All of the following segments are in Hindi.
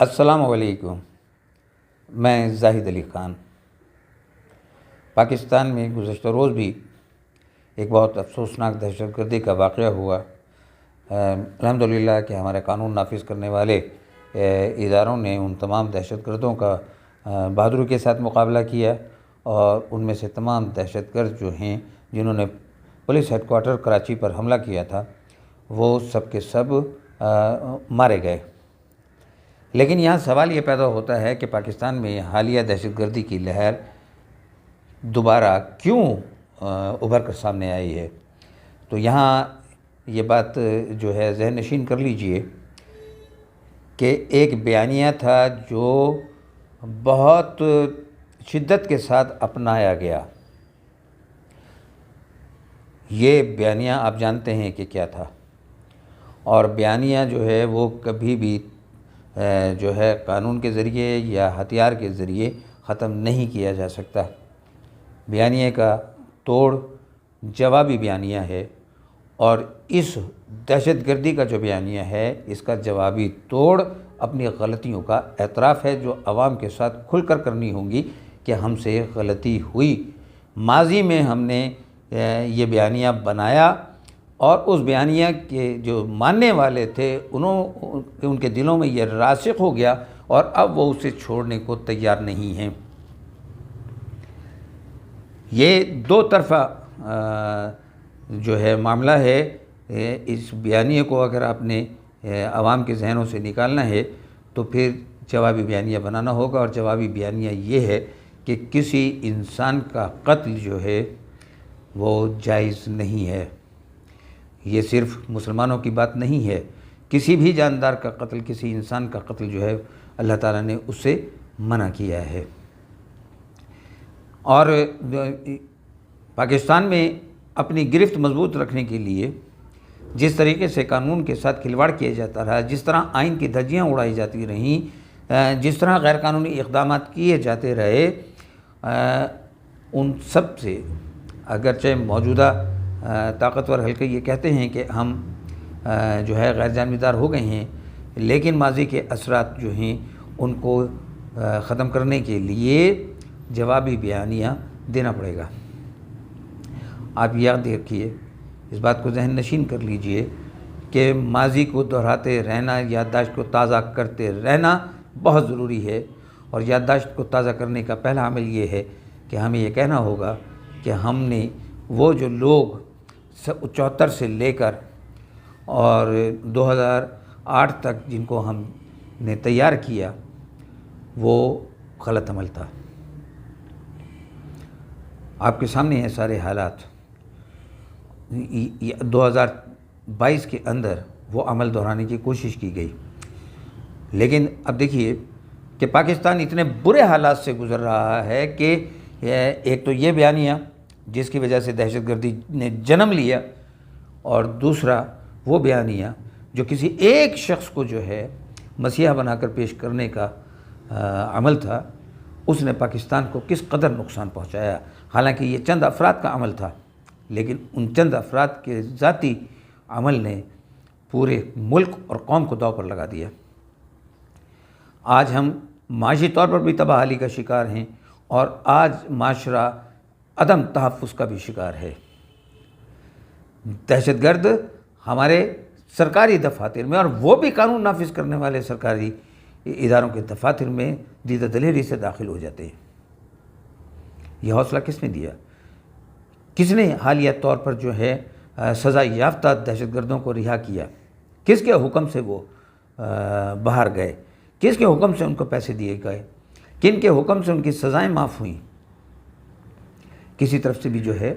अस्सलाम वालेकुम। मैं ज़ाहिद अली ख़ान। पाकिस्तान में गुज़श्ता रोज़ भी एक बहुत अफसोसनाक दहशतगर्दी का वाक़या हुआ। अल्हम्दुलिल्लाह कि हमारे कानून नाफिज़ करने वाले इदारों ने उन तमाम दहशतगर्दों का बहादुरी के साथ मुकाबला किया और उनमें से तमाम दहशतगर्द जो हैं जिन्होंने पुलिस हेडक्वार्टर कराची पर हमला किया था वो सब के सब मारे गए। लेकिन यहाँ सवाल ये पैदा होता है कि पाकिस्तान में हालिया दहशतगर्दी की लहर दोबारा क्यों उभर कर सामने आई है। तो यहाँ ये बात जो है ज़हन नशीन कर लीजिए कि एक बयानिया था जो बहुत शिद्दत के साथ अपनाया गया। ये बयानिया आप जानते हैं कि क्या था, और बयानिया जो है वो कभी भी जो है कानून के ज़रिए या हथियार के ज़रिए ख़त्म नहीं किया जा सकता। बयानिया का तोड़ जवाबी बयानिया है, और इस दहशतगर्दी का जो बयानिया है इसका जवाबी तोड़ अपनी गलतियों का एतराफ़ है जो आवाम के साथ खुलकर करनी होगी कि हमसे गलती हुई। माज़ी में हमने ये बयानिया बनाया और उस बयानिया के जो मानने वाले थे उनके दिलों में ये रासिख हो गया और अब वो उसे छोड़ने को तैयार नहीं हैं। ये दो तरफ़ा जो है मामला है। इस बयानिया को अगर आपने आवाम के जहनों से निकालना है तो फिर जवाबी बयानिया बनाना होगा, और जवाबी बयानिया ये है कि किसी इंसान का कत्ल जो है वो जायज़ नहीं है। ये सिर्फ़ मुसलमानों की बात नहीं है, किसी भी जानदार का कत्ल, किसी इंसान का कत्ल जो है अल्लाह ताला ने उससे मना किया है। और पाकिस्तान में अपनी गिरफ्त मजबूत रखने के लिए जिस तरीके से कानून के साथ खिलवाड़ किया जाता रहा, जिस तरह आइन की धज्जियाँ उड़ाई जाती रहीं, जिस तरह गैर कानूनी इक़दाम किए जाते रहे, उन सब से अगरचे मौजूदा ताकतवर हल्के ये कहते हैं कि हम जो है गैर जानबदार हो गए हैं, लेकिन माजी के असरात जो हैं उनको ख़त्म करने के लिए जवाबी बयानिया देना पड़ेगा। आप याद रखिए, इस बात को जहन नशीन कर लीजिए कि माजी को दोहराते रहना, याददाश्त को ताज़ा करते रहना बहुत ज़रूरी है। और याददाश्त को ताज़ा करने का पहला अमल ये है कि हमें ये कहना होगा कि हमने वो जो लोग 74 से लेकर और 2008 तक जिनको हमने तैयार किया वो गलत अमल था। आपके सामने हैं सारे हालात। 2022 के अंदर वो अमल दोहराने की कोशिश की गई, लेकिन अब देखिए कि पाकिस्तान इतने बुरे हालात से गुज़र रहा है कि एक तो ये बयानिया जिसकी वजह से दहशतगर्दी ने जन्म लिया, और दूसरा वो बयानिया जो किसी एक शख्स को जो है मसीहा बनाकर पेश करने का अमल था, उसने पाकिस्तान को किस कदर नुकसान पहुंचाया। हालांकि ये चंद अफराद का अमल था, लेकिन उन चंद अफराद के ज़ाती अमल ने पूरे मुल्क और कौम को दाव पर लगा दिया। आज हम माशी तौर पर भी तबाहाली का शिकार हैं, और आज माशरा अदम तहफ़्फ़ुज़ का भी शिकार है। दहशतगर्द हमारे सरकारी दफातर में, और वो भी कानून नाफिज करने वाले सरकारी इदारों के दफातर में दीदा दलेरी से दाखिल हो जाते हैं। यह हौसला किसने दिया? किसने हालिया तौर पर जो है सज़ा याफ्ता दहशतगर्दों को रिहा किया? किसके हुक्म से वो बाहर गए? किसके हुक्म से उनको पैसे दिए गए? किन के हुक्म से उनकी सज़ाएँ माफ़ हुई? किसी तरफ से भी जो है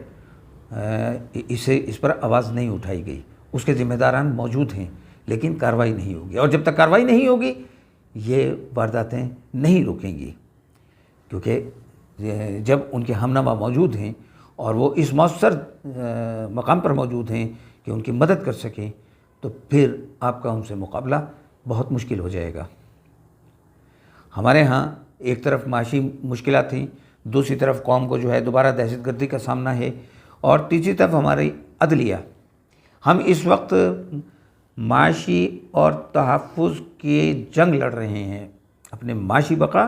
इस पर आवाज़ नहीं उठाई गई। उसके ज़िम्मेदारान मौजूद हैं, लेकिन कार्रवाई नहीं होगी, और जब तक कार्रवाई नहीं होगी ये वारदातें नहीं रुकेंगी, क्योंकि जब उनके हमनामा मौजूद हैं और वो इस मौसर मकाम पर मौजूद हैं कि उनकी मदद कर सकें, तो फिर आपका उनसे मुकाबला बहुत मुश्किल हो जाएगा। हमारे यहाँ एक तरफ माशी मुश्किलात थी, दूसरी तरफ कौम को जो है दोबारा दहशतगर्दी का सामना है, और तीसरी तरफ हमारी अदलिया। हम इस वक्त माशी और तहफ़्फ़ुज़ की जंग लड़ रहे हैं। अपने माशी बका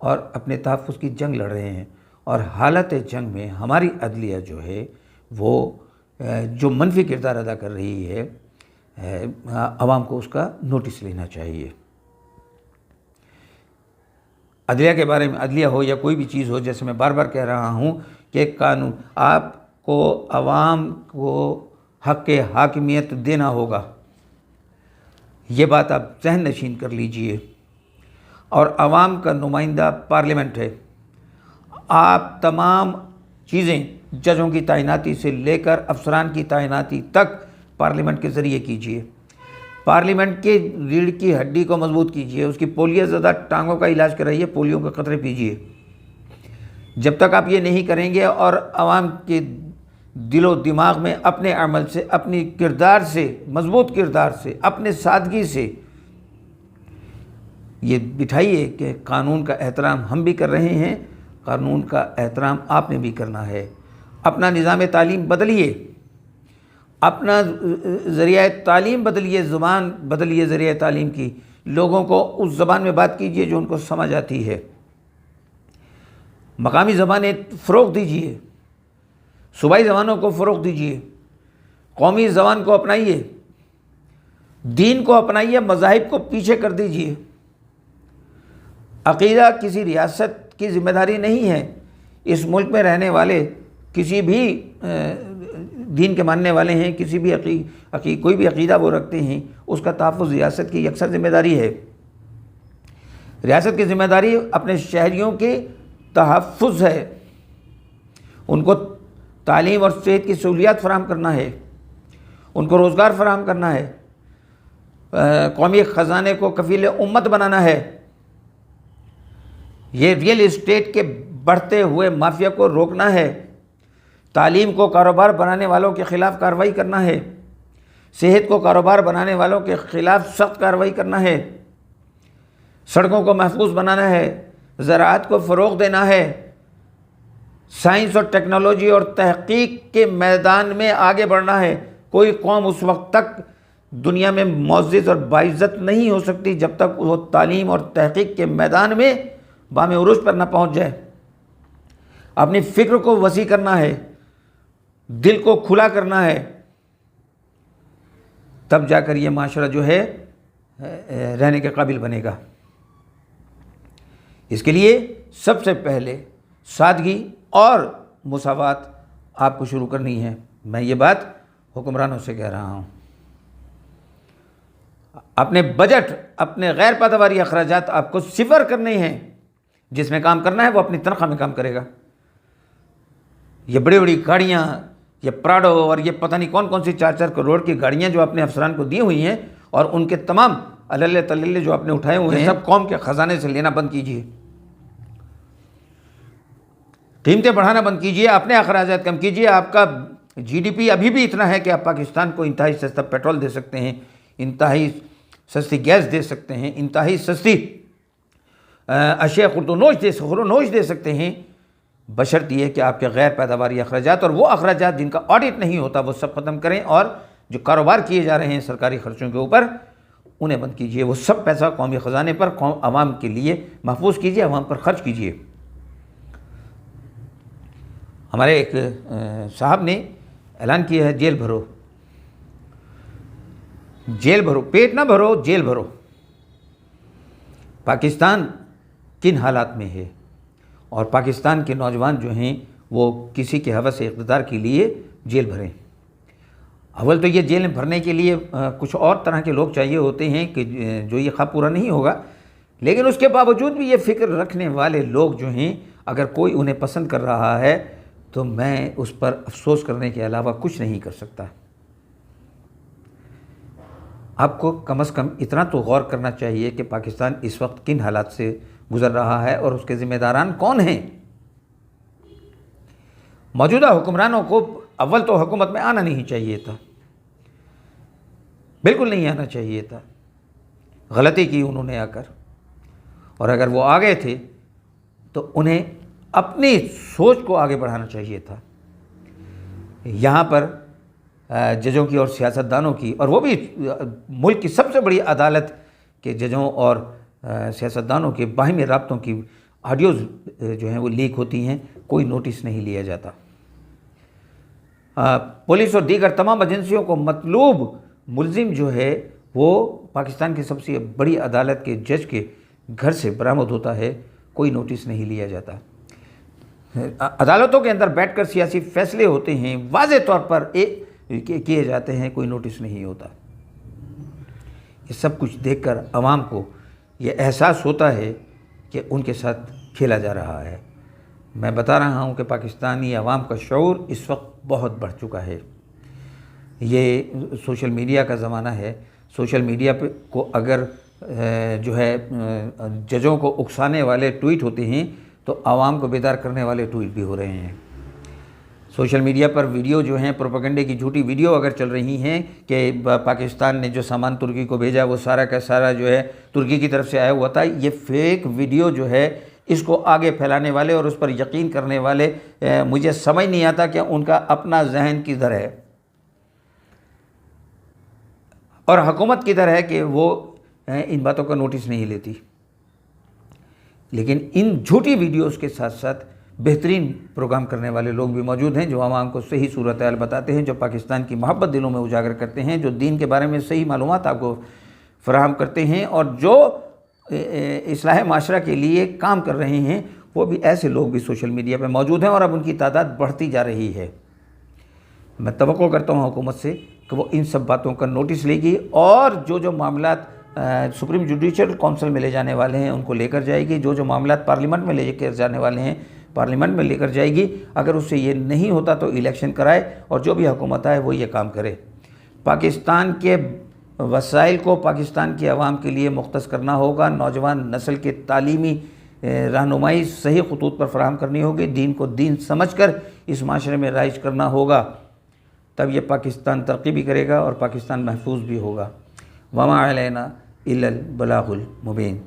और अपने तहफ़्फ़ुज़ की जंग लड़ रहे हैं। और हालत जंग में हमारी अदलिया जो है वो जो मनफी किरदार अदा कर रही है, आवाम को उसका नोटिस लेना चाहिए। अदलिया के बारे में, अदलिया हो या कोई भी चीज़ हो, जैसे मैं बार बार कह रहा हूँ कि कानून, आपको आवाम को हक़ हाकिमियत देना होगा, ये बात आप ज़हन नशीन कर लीजिए। और आवाम का नुमाइंदा पार्लियामेंट है। आप तमाम चीज़ें जजों की तैनाती से लेकर अफसरान की तैनाती तक पार्लियामेंट के ज़रिए कीजिए। पार्लियामेंट के रीढ़ की हड्डी को मजबूत कीजिए, उसकी पोलियो ज़दा टांगों का इलाज कराइए, पोलियो के क़तरे पीजिए। जब तक आप ये नहीं करेंगे और आवाम के दिलो दिमाग में अपने अमल से, अपनी किरदार से, मजबूत किरदार से, अपने सादगी से ये बिठाइए कि कानून का एहतराम हम भी कर रहे हैं, कानून का एहतराम आपने भी करना है। अपना निज़ाम तालीम बदलिए, अपना ज़रिया तालीम बदलिए, ज़ुबान बदलिए ज़रिया तालीम की। लोगों को उस ज़बान में बात कीजिए जो उनको समझ आती है। मकामी ज़बानें फ़रोग़ दीजिए, सूबाई ज़बानों को फ़रोग़ दीजिए, कौमी ज़बान को अपनाइए, दीन को अपनाइए, मज़ाहिब को पीछे कर दीजिए। अक़ीदा किसी रियासत की ज़िम्मेदारी नहीं है। इस मुल्क में रहने वाले किसी भी दीन के मानने वाले हैं, किसी भी कोई भी अक़ीदा वो रखते हैं, उसका तहफ़्फ़ुज़ रियासत की यकसर ज़िम्मेदारी है। रियासत की ज़िम्मेदारी अपने शहरियों के तहफ़्फ़ुज़ है, उनको तालीम और सेहत की सहूलियात फ़राहम करना है, उनको रोज़गार फ़राहम करना है, कौमी ख़जाने को कफ़ील उम्मत बनाना है, ये रियल इस्टेट के बढ़ते हुए माफिया को रोकना है, तालीम को कारोबार बनाने वालों के ख़िलाफ़ कार्रवाई करना है, सेहत को कारोबार बनाने वालों के ख़िलाफ़ सख्त कार्रवाई करना है, सड़कों को महफूज बनाना है, ज़राअत को फ़रोग़ देना है, साइंस और टेक्नोलॉजी और तहक़ीक़ के मैदान में आगे बढ़ना है। कोई कौम उस वक्त तक दुनिया में मुअज़्ज़ज़ और बाइज़्ज़त नहीं हो सकती जब तक वो तालीम और तहक़ीक़ के मैदान में बामे उरूज पर न पहुँच जाए। अपनी फ़िक्र को वसी करना है, दिल को खुला करना है, तब जाकर ये माशरा जो है रहने के काबिल बनेगा। इसके लिए सबसे पहले सादगी और मुसावात आपको शुरू करनी है। मैं ये बात हुक्मरानों से कह रहा हूँ। अपने बजट, अपने गैर पैदावारी अखराजात आपको सिफर करने हैं। जिसमें काम करना है वो अपनी तनख्वाह में काम करेगा। ये बड़ी बड़ी गाड़ियाँ, ये प्राडो और ये पता नहीं कौन कौन सी 4-4 करोड़ की गाड़ियाँ जो आपने अफसरान को दी हुई हैं और उनके तमाम अल्ले तल्ले जो आपने उठाए हुए हैं, सब कौम के ख़जाने से लेना बंद कीजिए। कीमतें बढ़ाना बंद कीजिए, अपने अखराजात कम कीजिए। आपका GDP अभी भी इतना है कि आप पाकिस्तान को इंतहाई सस्ता पेट्रोल दे सकते हैं, इंतहाई सस्ती गैस दे सकते हैं, इंतहाई सस्ती अशिया खुर्दोनोश दे सकते हैं, बशर्त यह कि आपके गैर पैदावारी अखराजात और वो अखराजात जिनका ऑडिट नहीं होता वो सब ख़त्म करें, और जो कारोबार किए जा रहे हैं सरकारी ख़र्चों के ऊपर उन्हें बंद कीजिए। वो सब पैसा कौमी ख़जाने पर आवाम के लिए महफूज कीजिए, आवाम पर ख़र्च कीजिए। हमारे एक साहब ने ऐलान किया है, जेल भरो, जेल भरो, पेट ना भरो, जेल भरो। पाकिस्तान किन हालात में है और पाकिस्तान के नौजवान जो हैं वो किसी के हवस इक़्तिदार के लिए जेल भरें। अव्वल तो ये जेल भरने के लिए कुछ और तरह के लोग चाहिए होते हैं कि जो ये ख्वाब पूरा नहीं होगा, लेकिन उसके बावजूद भी ये फ़िक्र रखने वाले लोग जो हैं, अगर कोई उन्हें पसंद कर रहा है तो मैं उस पर अफसोस करने के अलावा कुछ नहीं कर सकता। आपको कम से कम इतना तो गौर करना चाहिए कि पाकिस्तान इस वक्त किन हालात से गुज़र रहा है और उसके ज़िम्मेदारान कौन हैं। मौजूदा हुक्मरानों को अव्वल तो हुकूमत में आना नहीं चाहिए था, बिल्कुल नहीं आना चाहिए था। गलती की उन्होंने आकर, और अगर वो आ गए थे तो उन्हें अपनी सोच को आगे बढ़ाना चाहिए था। यहाँ पर जजों की और सियासतदानों की, और वो भी मुल्क की सबसे बड़ी अदालत के जजों और सियासतदानों के बाहिमी राब्तों की ऑडियोज़ जो हैं वो लीक होती हैं, कोई नोटिस नहीं लिया जाता। पुलिस और दीगर तमाम एजेंसियों को मतलूब मुलजिम जो है वो पाकिस्तान की सबसे बड़ी अदालत के जज के घर से बरामद होता है, कोई नोटिस नहीं लिया जाता। अदालतों के अंदर बैठकर सियासी फैसले होते हैं, वाज़े तौर पर किए जाते हैं, कोई नोटिस नहीं होता। ये सब कुछ देखकर अवाम को ये एहसास होता है कि उनके साथ खेला जा रहा है। मैं बता रहा हूँ कि पाकिस्तानी अवाम का शऊर इस वक्त बहुत बढ़ चुका है। ये सोशल मीडिया का ज़माना है। सोशल मीडिया पे को अगर जो है जजों को उकसाने वाले ट्वीट होते हैं तो आवाम को बेदार करने वाले ट्वीट भी हो रहे हैं। सोशल मीडिया पर वीडियो जो हैं प्रोपेगेंडे की झूठी वीडियो अगर चल रही हैं कि पाकिस्तान ने जो सामान तुर्की को भेजा वो सारा का सारा जो है तुर्की की तरफ से आया हुआ था, ये फेक वीडियो जो है इसको आगे फैलाने वाले और उस पर यकीन करने वाले मुझे समझ नहीं आता कि उनका अपना जहन किधर है और हुकूमत किधर है कि वो इन बातों का नोटिस नहीं लेती। लेकिन इन झूठी वीडियोस के साथ साथ बेहतरीन प्रोग्राम करने वाले लोग भी मौजूद हैं जो आवाम को सही सूरत हाल बताते हैं, जो पाकिस्तान की मोहब्बत दिलों में उजागर करते हैं, जो दीन के बारे में सही मालूमात आपको फराहम करते हैं और जो इस्लाह माशरा के लिए काम कर रहे हैं। वो भी ऐसे लोग भी सोशल मीडिया पर मौजूद हैं और अब उनकी तादाद बढ़ती जा रही है। मैं तवक्को करता हूँ हुकूमत से कि वो इन सब बातों का नोटिस लेगी और जो मामलात सुप्रीम जुडिशल काउंसिल में ले जाने वाले हैं उनको लेकर जाएगी, जो मामलात पार्लियामेंट में लेकर जाने वाले हैं पार्लियामेंट में लेकर जाएगी। अगर उससे ये नहीं होता तो इलेक्शन कराए और जो भी हुकूमत आए वो ये काम करे। पाकिस्तान के वसाइल को पाकिस्तान की आवाम के लिए मुख्तस करना होगा। नौजवान नस्ल के तालीमी रहनुमाई सही खतूत पर फराहम करनी होगी। दीन को दीन समझकर इस माशरे में राइज करना होगा, तब ये पाकिस्तान तरक्की भी करेगा और पाकिस्तान महफूज भी होगा। वमा अलैना इल्लल बलागुल मुबीन।